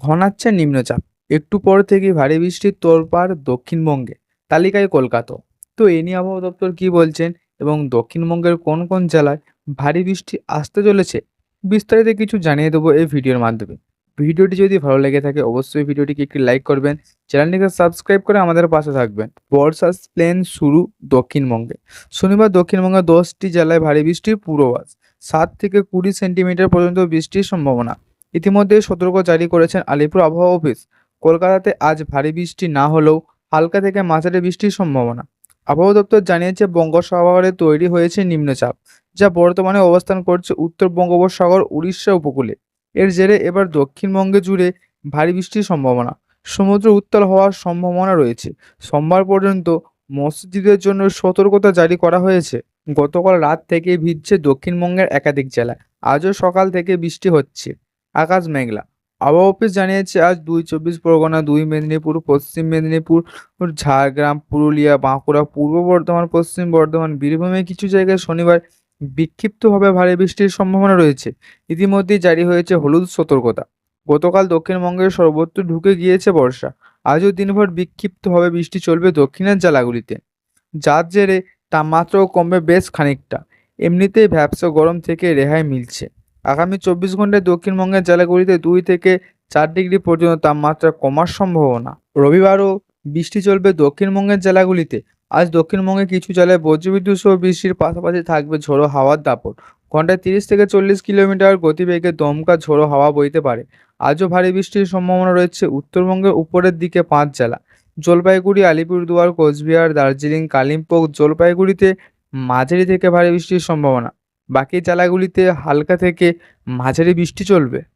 ঘনাচ্ছে নিম্নচাপ, একটু পর থেকেই ভারী বৃষ্টির তোড়পাড় দক্ষিণবঙ্গে, তালিকায় কলকাতা। তো এ নিয়ে আবহাওয়া দপ্তর কি বলছেন এবং দক্ষিণবঙ্গের কোন কোন জেলায় ভারী বৃষ্টি আসতে চলেছে, বিস্তারিত কিছু জানিয়ে দেবো এই ভিডিওর মাধ্যমে। ভিডিওটি যদি ভালো লেগে থাকে অবশ্যই ভিডিওটিকে একটি লাইক করবেন, চ্যানেলটিকে সাবস্ক্রাইব করে আমাদের পাশে থাকবেন। বর্ষার প্লেন শুরু দক্ষিণবঙ্গে। শনিবার দক্ষিণবঙ্গের 10টি জেলায় ভারী বৃষ্টির পূর্বাভাস, 7 থেকে 20 সেন্টিমিটার পর্যন্ত বৃষ্টির সম্ভাবনা। ইতিমধ্যে সতর্ক জারি করেছেন আলিপুর আবহাওয়া অফিস। কলকাতাতে আজ ভারী বৃষ্টি না হলেও হালকা থেকে মাঝারি বৃষ্টির সম্ভাবনা। আবহাওয়া দপ্তর জানিয়েছে বঙ্গোপসাগরে তৈরি হয়েছে নিম্নচাপ, যা বর্তমানে অবস্থান করছে উত্তর বঙ্গোপসাগর উড়িষ্যা উপকূলে। এর জেরে এবার দক্ষিণবঙ্গে জুড়ে ভারী বৃষ্টির সম্ভাবনা। সমুদ্র উত্তাল হওয়ার সম্ভাবনা রয়েছে। সোমবার পর্যন্ত মৎস্যজীবীদের জন্য সতর্কতা জারি করা হয়েছে। গতকাল রাত থেকে ভিজছে দক্ষিণবঙ্গের একাধিক জেলায়। আজও সকাল থেকে বৃষ্টি হচ্ছে। আকাশ মেঘলা। আবহাওয়া অফিস জানিয়েছে আজ 2 চব্বিশ পরগনা, 2 মেদিনীপুর, পশ্চিম মেদিনীপুর, ঝাড়গ্রাম, পুরুলিয়া, বাঁকুড়া, পূর্ব বর্ধমান, পশ্চিম বর্ধমান, বীরভূমে কিছু জায়গায় শনিবার বিক্ষিপ্তভাবে ভারী বৃষ্টির সম্ভাবনা রয়েছে। ইতিমধ্যেই জারি হয়েছে হলুদ সতর্কতা। গতকাল দক্ষিণবঙ্গের সর্বত্র ঢুকে গিয়েছে বর্ষা। আজও দিনভর বিক্ষিপ্তভাবে বৃষ্টি চলবে দক্ষিণের জেলাগুলিতে, যার জেরে তাপমাত্রাও কমবে বেশ খানিকটা। এমনিতেই ভ্যাপসা গরম থেকে রেহাই মিলছে। আগামী 24 ঘন্টায় দক্ষিণবঙ্গের জেলাগুলিতে 2 থেকে 4 ডিগ্রি পর্যন্ত তাপমাত্রা কমার সম্ভাবনা। রবিবারও বৃষ্টি চলবে দক্ষিণবঙ্গের জেলাগুলিতে। আজ দক্ষিণবঙ্গে কিছু জেলায় বজ্রবিদ্যুৎ সহ বৃষ্টির পাশাপাশি থাকবে ঝোড়ো হাওয়ার দাপট। ঘন্টায় 30 থেকে 40 কিলোমিটার গতিবেগে দমকা ঝোড়ো হাওয়া বইতে পারে। আজও ভারী বৃষ্টির সম্ভাবনা রয়েছে উত্তরবঙ্গের উপরের দিকে 5 জেলা: জলপাইগুড়ি, আলিপুরদুয়ার, কোচবিহার, দার্জিলিং, কালিম্পং। জলপাইগুড়িতে মাঝারি থেকে ভারী বৃষ্টির সম্ভাবনা। বাকি জেলাগুলিতে হালকা থেকে মাঝারি বৃষ্টি চলবে।